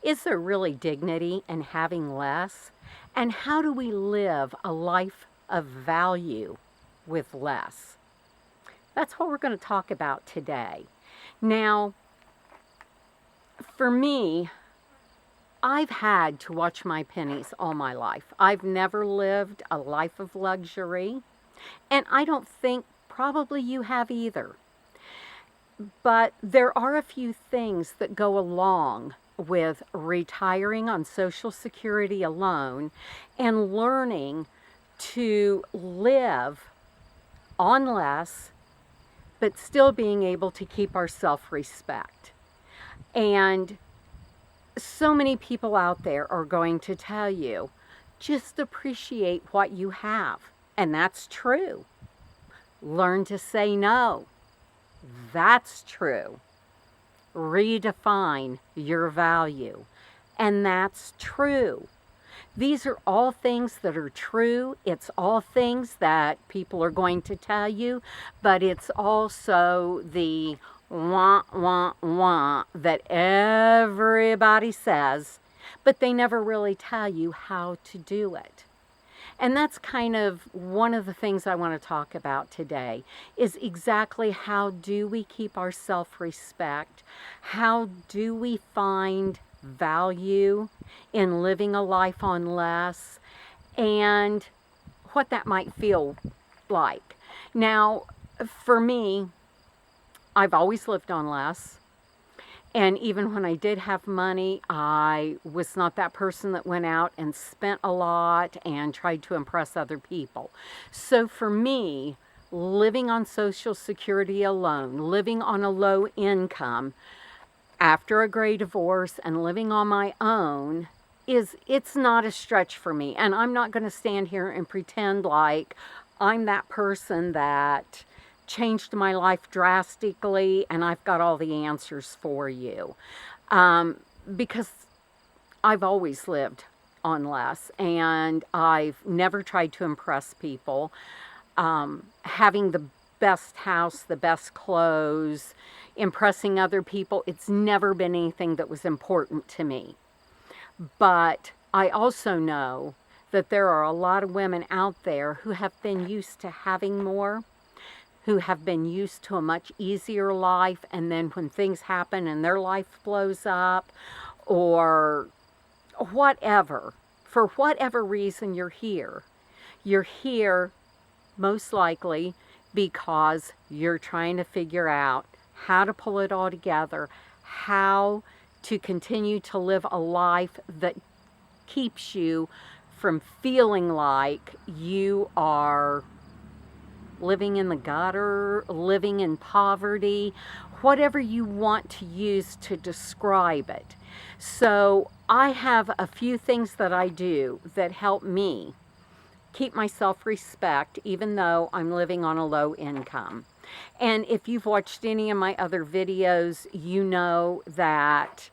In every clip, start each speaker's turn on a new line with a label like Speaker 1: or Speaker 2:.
Speaker 1: Is there really dignity in having less? And how do we live a life of value with less? That's what we're going to talk about today. Now, for me, I've had to watch my pennies all my life. I've never lived a life of luxury, and I don't think probably you have either. But there are a few things that go along with retiring on Social Security alone and learning to live on less, but still being able to keep our self respect. And so many people out there are going to tell you just appreciate what you have. And that's true. Learn to say no. That's true. Redefine your value. And that's true. These are all things that are true. It's all things that people are going to tell you, but it's also the wah that everybody says, but they never really tell you how to do it. And that's kind of one of the things I want to talk about today is exactly how do we keep our self-respect? How do we find value in living a life on less, and what that might feel like. Now, for me, I've always lived on less. And even when I did have money, I was not that person that went out and spent a lot and tried to impress other people. So for me, living on Social Security alone, living on a low income, after a gray divorce and living on my own, it's not a stretch for me. And I'm not going to stand here and pretend like I'm that person that changed my life drastically and I've got all the answers for you. Because I've always lived on less and I've never tried to impress people. Having the best house, the best clothes, impressing other people, it's never been anything that was important to me. But I also know that there are a lot of women out there who have been used to having more, who have been used to a much easier life, and then when things happen and their life blows up or whatever, for whatever reason you're here most likely because you're trying to figure out how to pull it all together, how to continue to live a life that keeps you from feeling like you are living in the gutter, living in poverty, whatever you want to use to describe it. So I have a few things that I do that help me keep my self-respect even though I'm living on a low income. And if you've watched any of my other videos, you know that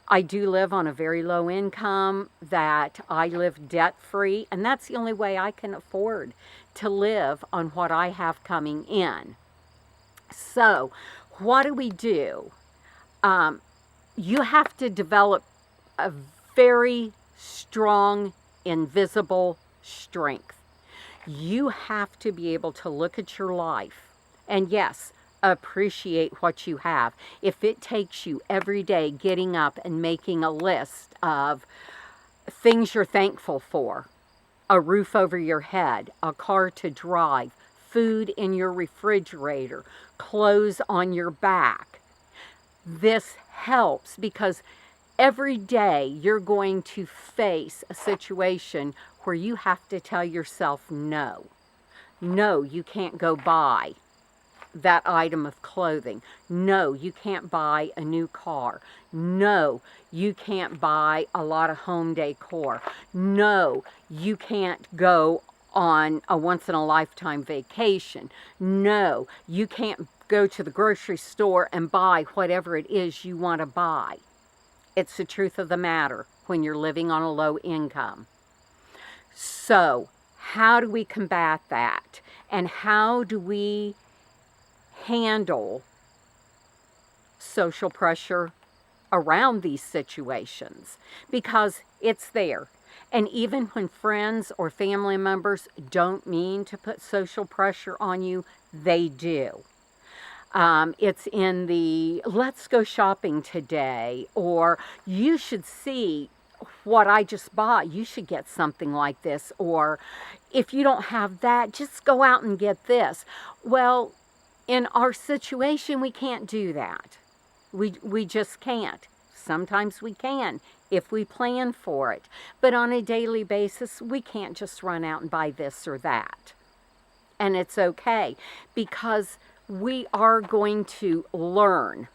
Speaker 1: I do live on a very low income, that I live debt-free, and that's the only way I can afford to live on what I have coming in. So, what do we do? You have to develop a very strong, invisible strength. You have to be able to look at your life and, yes, appreciate what you have. If it takes you every day getting up and making a list of things you're thankful for, a roof over your head, a car to drive, food in your refrigerator, clothes on your back, this helps because every day you're going to face a situation where you have to tell yourself no. No, you can't go buy that item of clothing. No, you can't buy a new car. No, you can't buy a lot of home decor. No, you can't go on a once-in-a-lifetime vacation. No, you can't go to the grocery store and buy whatever it is you want to buy. It's the truth of the matter when you're living on a low income. So, how do we combat that? And how do we handle social pressure, around these situations because it's there. And even when friends or family members don't mean to put social pressure on you, they do. It's in the let's go shopping today, or you should see what I just bought. You should get something like this. Or if you don't have that, just go out and get this. Well, in our situation, we can't do that. We just can't. Sometimes we can if we plan for it. But on a daily basis, we can't just run out and buy this or that. And it's okay because we are going to learn.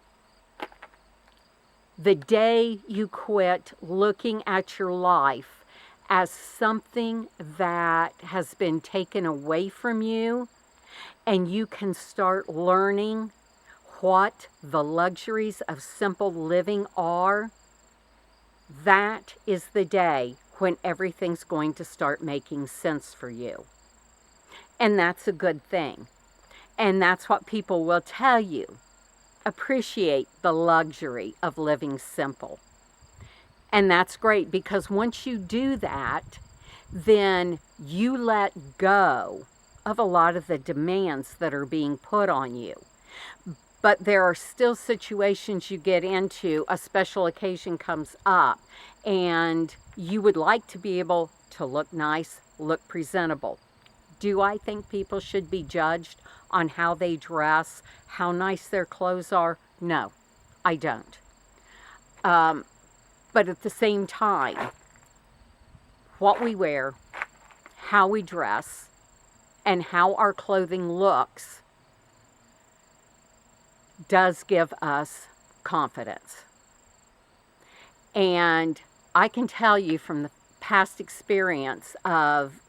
Speaker 1: The day you quit looking at your life as something that has been taken away from you, and you can start learning what the luxuries of simple living are, that is the day when everything's going to start making sense for you. And that's a good thing. And that's what people will tell you. Appreciate the luxury of living simple. And that's great because once you do that, then you let go of a lot of the demands that are being put on you. But there are still situations you get into, a special occasion comes up, and you would like to be able to look nice, look presentable. Do I think people should be judged on how they dress, how nice their clothes are? No, I don't. But at the same time, what we wear, how we dress, and how our clothing looks does give us confidence. And I can tell you from the past experience of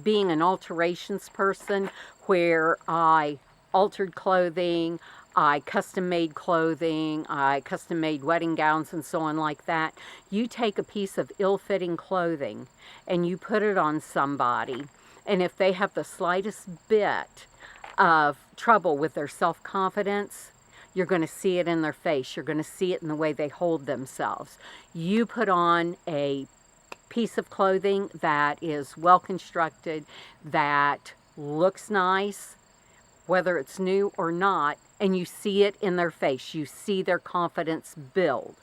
Speaker 1: being an alterations person where I altered clothing, I custom made clothing, I custom made wedding gowns and so on like that. You take a piece of ill-fitting clothing and you put it on somebody, and if they have the slightest bit of trouble with their self-confidence, you're going to see it in their face. You're going to see it in the way they hold themselves. You put on a piece of clothing that is well constructed, that looks nice, whether it's new or not, and you see it in their face. You see their confidence build.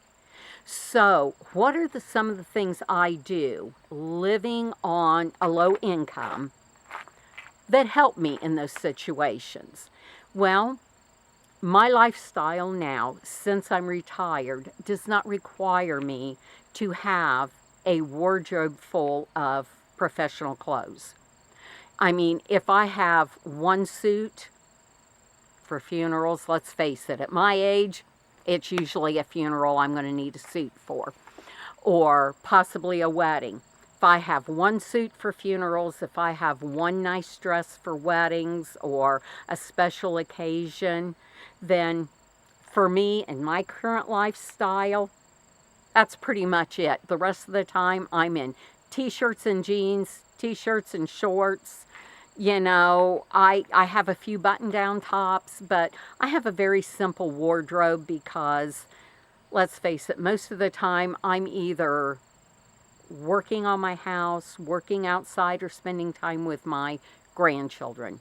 Speaker 1: So, what are some of the things I do living on a low income that help me in those situations? Well, my lifestyle now, since I'm retired, does not require me to have a wardrobe full of professional clothes. I mean, if I have one suit for funerals, let's face it, at my age, it's usually a funeral I'm going to need a suit for, or possibly a wedding. If I have one suit for funerals, if I have one nice dress for weddings or a special occasion, then for me and my current lifestyle, that's pretty much it. The rest of the time, I'm in t-shirts and jeans, t-shirts and shorts. You know, I have a few button-down tops, but I have a very simple wardrobe because, let's face it, most of the time I'm either working on my house, working outside, or spending time with my grandchildren.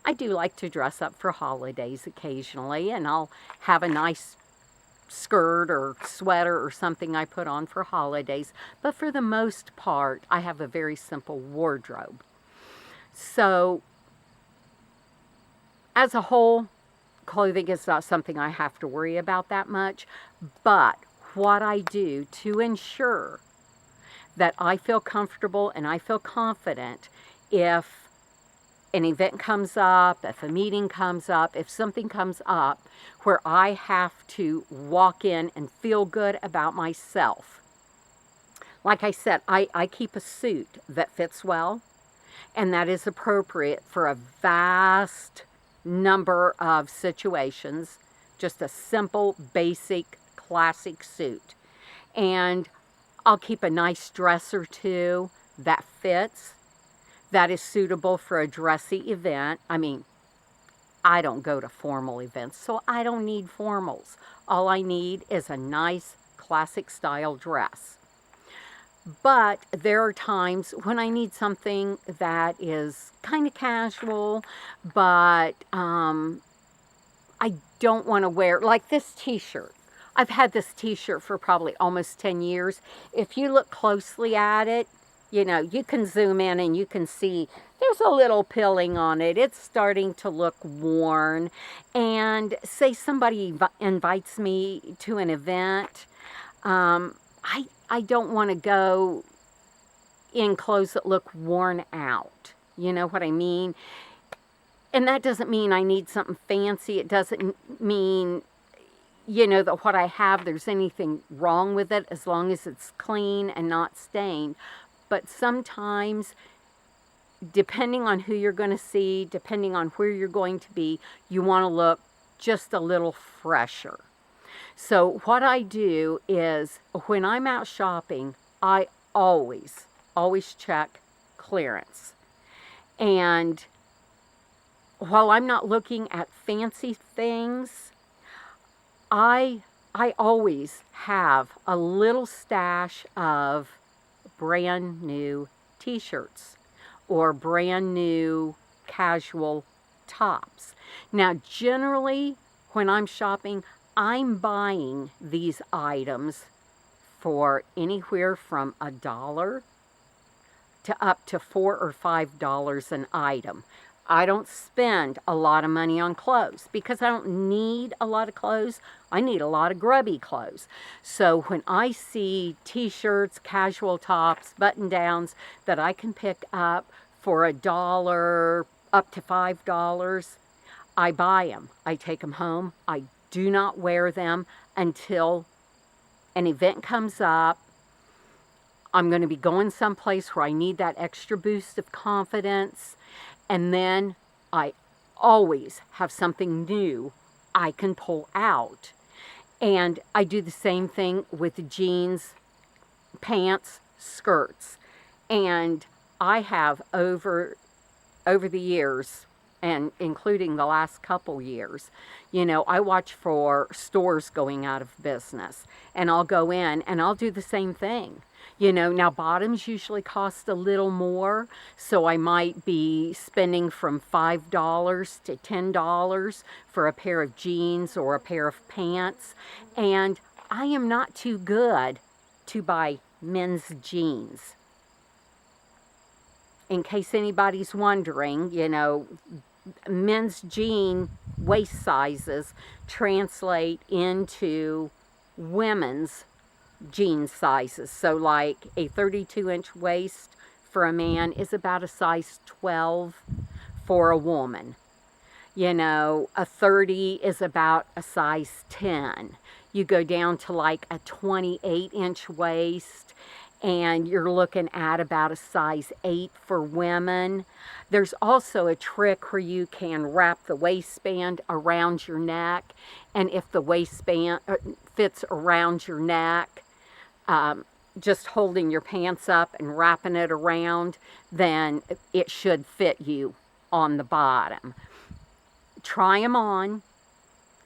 Speaker 1: I do like to dress up for holidays occasionally, and I'll have a nice skirt or sweater or something I put on for holidays. But for the most part, I have a very simple wardrobe. So, as a whole, clothing is not something I have to worry about that much. But what I do to ensure that I feel comfortable and I feel confident if an event comes up, if a meeting comes up, if something comes up where I have to walk in and feel good about myself. Like I said, I keep a suit that fits well, and that is appropriate for a vast number of situations. Just a simple, basic, classic suit. And I'll keep a nice dress or two that fits, that is suitable for a dressy event. I mean, I don't go to formal events, so I don't need formals. All I need is a nice, classic style dress. But there are times when I need something that is kind of casual, but I don't want to wear, like this t-shirt. I've had this t-shirt for probably almost 10 years. If you look closely at it, you know, you can zoom in and you can see there's a little pilling on it. It's starting to look worn. And say somebody invites me to an event, I don't want to go in clothes that look worn out. You know what I mean? And that doesn't mean I need something fancy. It doesn't mean, you know, that what I have, there's anything wrong with it as long as it's clean and not stained. But sometimes, depending on who you're going to see, depending on where you're going to be, you want to look just a little fresher. So what I do is when I'm out shopping, I always check clearance. And while I'm not looking at fancy things, I always have a little stash of brand new t-shirts or brand new casual tops. Now, generally, when I'm shopping, I'm buying these items for anywhere from $1 to up to $4 or $5 an item. I don't spend a lot of money on clothes because I don't need a lot of clothes. I need a lot of grubby clothes. So when I see t-shirts, casual tops, button-downs that I can pick up for $1 up to $5, I buy them. I take them home. I do not wear them until an event comes up. I'm going to be going someplace where I need that extra boost of confidence. And then I always have something new I can pull out. And I do the same thing with jeans, pants, skirts. And I have over the years, and including the last couple years, you know, I watch for stores going out of business. And I'll go in and I'll do the same thing. You know, now bottoms usually cost a little more, so I might be spending from $5 to $10 for a pair of jeans or a pair of pants. And I am not too good to buy men's jeans. In case anybody's wondering, you know, men's jean waist sizes translate into women's jean sizes. So like a 32-inch waist for a man is about a size 12 for a woman. You know, a 30 is about a size 10. You go down to like a 28-inch waist and you're looking at about a size 8 for women. There's also a trick where you can wrap the waistband around your neck, and if the waistband fits around your neck, just holding your pants up and wrapping it around, then it should fit you on the bottom. Try them on.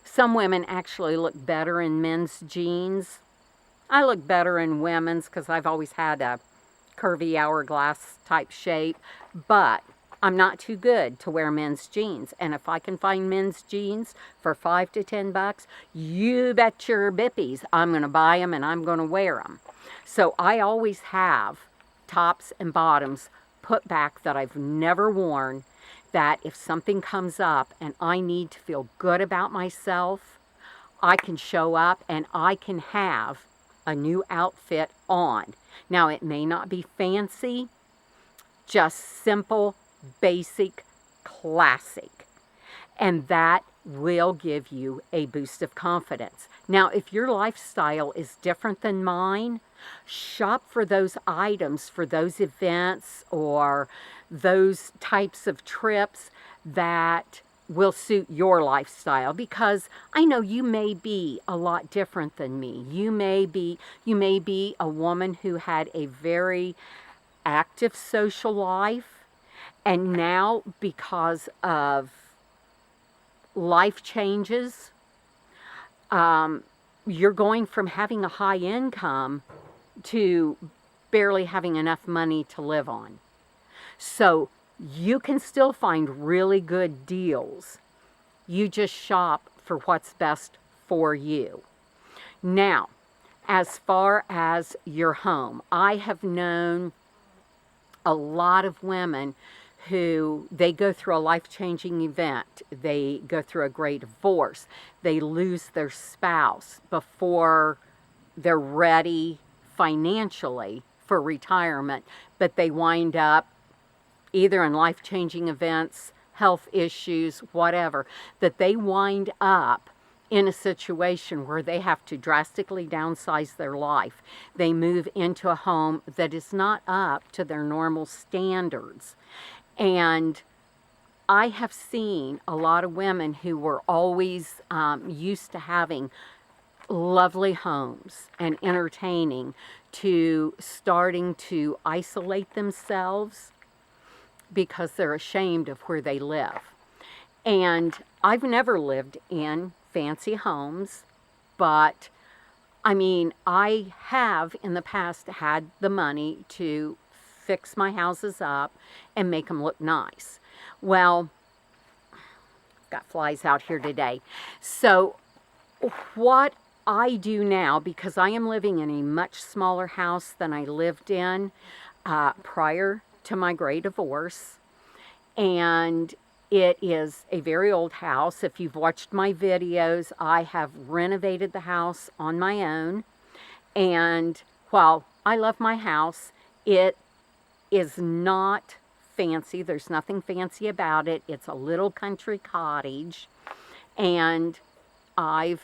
Speaker 1: Some women actually look better in men's jeans. I look better in women's because I've always had a curvy hourglass type shape, but I'm not too good to wear men's jeans. And if I can find men's jeans for $5 to $10, you bet your bippies I'm going to buy them and I'm going to wear them. So I always have tops and bottoms put back that I've never worn, that if something comes up and I need to feel good about myself, I can show up and I can have a new outfit on. Now, it may not be fancy, just simple, basic, classic. And that will give you a boost of confidence. Now, if your lifestyle is different than mine, shop for those items, for those events, or those types of trips that will suit your lifestyle, because I know you may be a lot different than me. You may be a woman who had a very active social life, and now because of life changes, you're going from having a high income to barely having enough money to live on. So you can still find really good deals. You just shop for what's best for you. Now, as far as your home, I have known a lot of women who they go through a life-changing event. They go through a great divorce. They lose their spouse before they're ready financially for retirement, but they wind up either in life-changing events, health issues, whatever, that they wind up in a situation where they have to drastically downsize their life. They move into a home that is not up to their normal standards. And I have seen a lot of women who were always used to having lovely homes and entertaining to starting to isolate themselves because they're ashamed of where they live. And I've never lived in fancy homes, but I mean, I have in the past had the money to fix my houses up and make them look nice. Well, I've got flies out here today. So what I do now, because I am living in a much smaller house than I lived in prior to my great divorce, and it is a very old house. If you've watched my videos, I have renovated the house on my own. And while I love my house, it is not fancy. There's nothing fancy about it. It's a little country cottage. And I've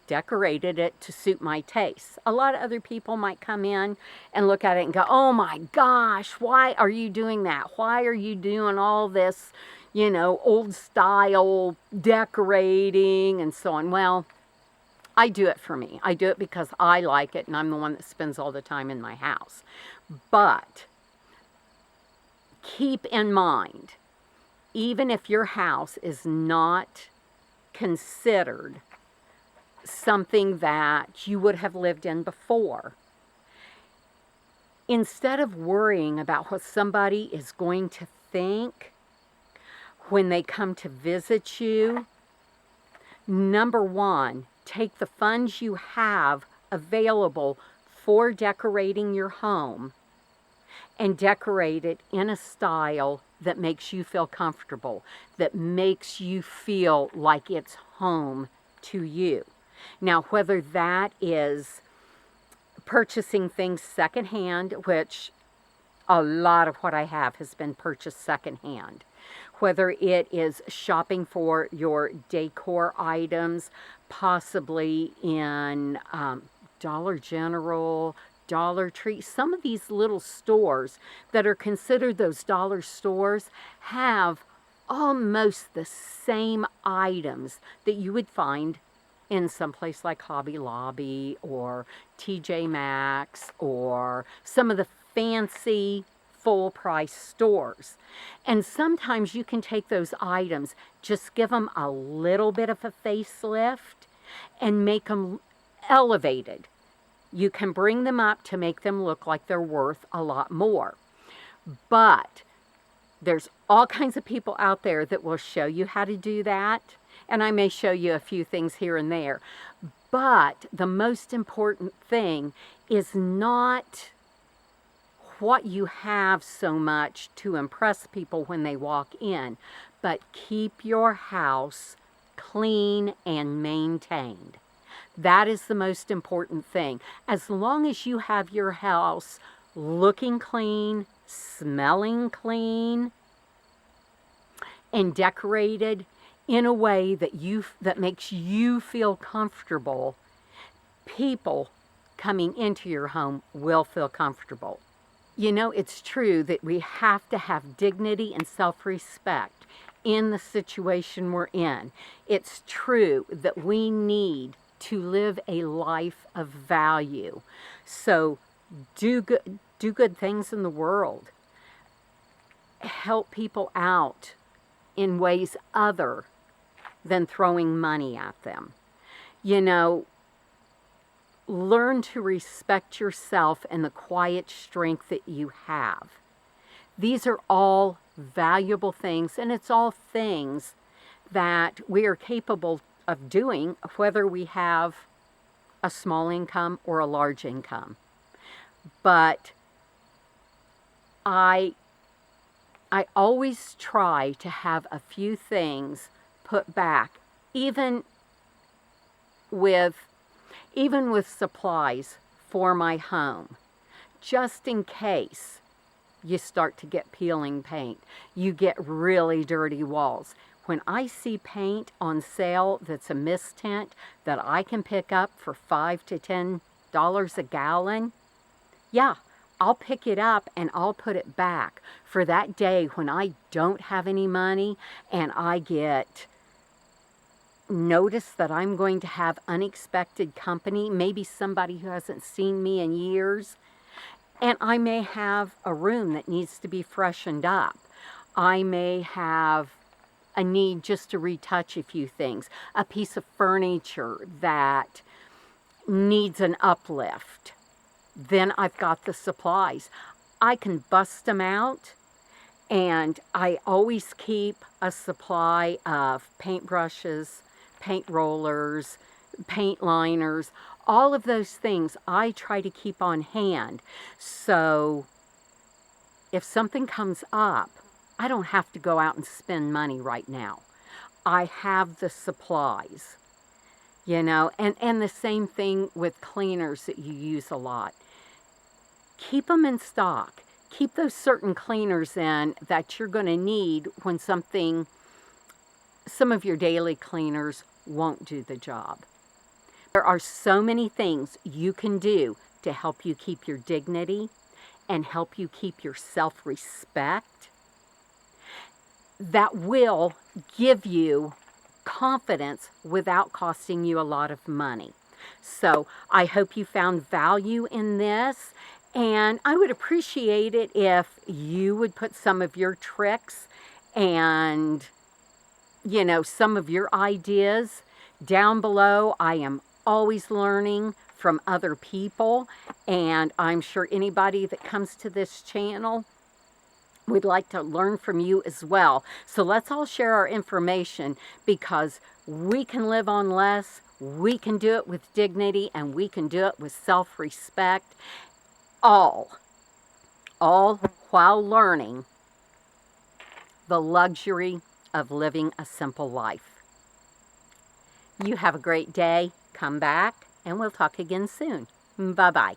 Speaker 1: decorated it to suit my tastes. A lot of other people might come in and look at it and go, oh my gosh, why are you doing that? Why are you doing all this, old style decorating and so on? Well, I do it for me. I do it because I like it, and I'm the one that spends all the time in my house. But keep in mind, even if your house is not considered something that you would have lived in before, instead of worrying about what somebody is going to think when they come to visit you, number one, take the funds you have available for decorating your home and decorate it in a style that makes you feel comfortable, that makes you feel like it's home to you. Now, whether that is purchasing things secondhand, which a lot of what I have has been purchased secondhand, whether it is shopping for your decor items, possibly in Dollar General, Dollar Tree, some of these little stores that are considered those dollar stores have almost the same items that you would find in some place like Hobby Lobby or TJ Maxx or some of the fancy full price stores. And sometimes you can take those items, just give them a little bit of a facelift and make them elevated. You can bring them up to make them look like they're worth a lot more. But there's all kinds of people out there that will show you how to do that. And I may show you a few things here and there. But the most important thing is not what you have so much to impress people when they walk in, but keep your house clean and maintained. That is the most important thing. As long as you have your house looking clean, smelling clean, and decorated in a way that makes you feel comfortable, people coming into your home will feel comfortable. It's true that we have to have dignity and self-respect in the situation we're in. It's true that we need to live a life of value. So do good things in the world. Help people out in ways other than throwing money at them. learn to respect yourself and the quiet strength that you have. These are all valuable things, and it's all things that we are capable of doing, whether we have a small income or a large income. But I always try to have a few things put back, even with supplies for my home, just in case you start to get peeling paint, you get really dirty walls. When I see paint on sale that's a mist tint that I can pick up for $5 to $10 a gallon, yeah, I'll pick it up and I'll put it back for that day when I don't have any money and I get notice that I'm going to have unexpected company, maybe somebody who hasn't seen me in years, and I may have a room that needs to be freshened up. I may have a need just to retouch a few things, a piece of furniture that needs an uplift. Then I've got the supplies. I can bust them out, and I always keep a supply of paintbrushes, paint rollers, paint liners, all of those things I try to keep on hand. So if something comes up, I don't have to go out and spend money right now. I have the supplies, and the same thing with cleaners that you use a lot. Keep them in stock. Keep those certain cleaners in that you're going to need when some of your daily cleaners won't do the job. There are so many things you can do to help you keep your dignity and help you keep your self-respect that will give you confidence without costing you a lot of money. So I hope you found value in this, and I would appreciate it if you would put some of your tricks and some of your ideas down below. I am always learning from other people, and I'm sure anybody that comes to this channel would like to learn from you as well. So let's all share our information, because we can live on less, we can do it with dignity, and we can do it with self-respect, all while learning the luxury of living a simple life. You have a great day. Come back, and we'll talk again soon. Bye-bye.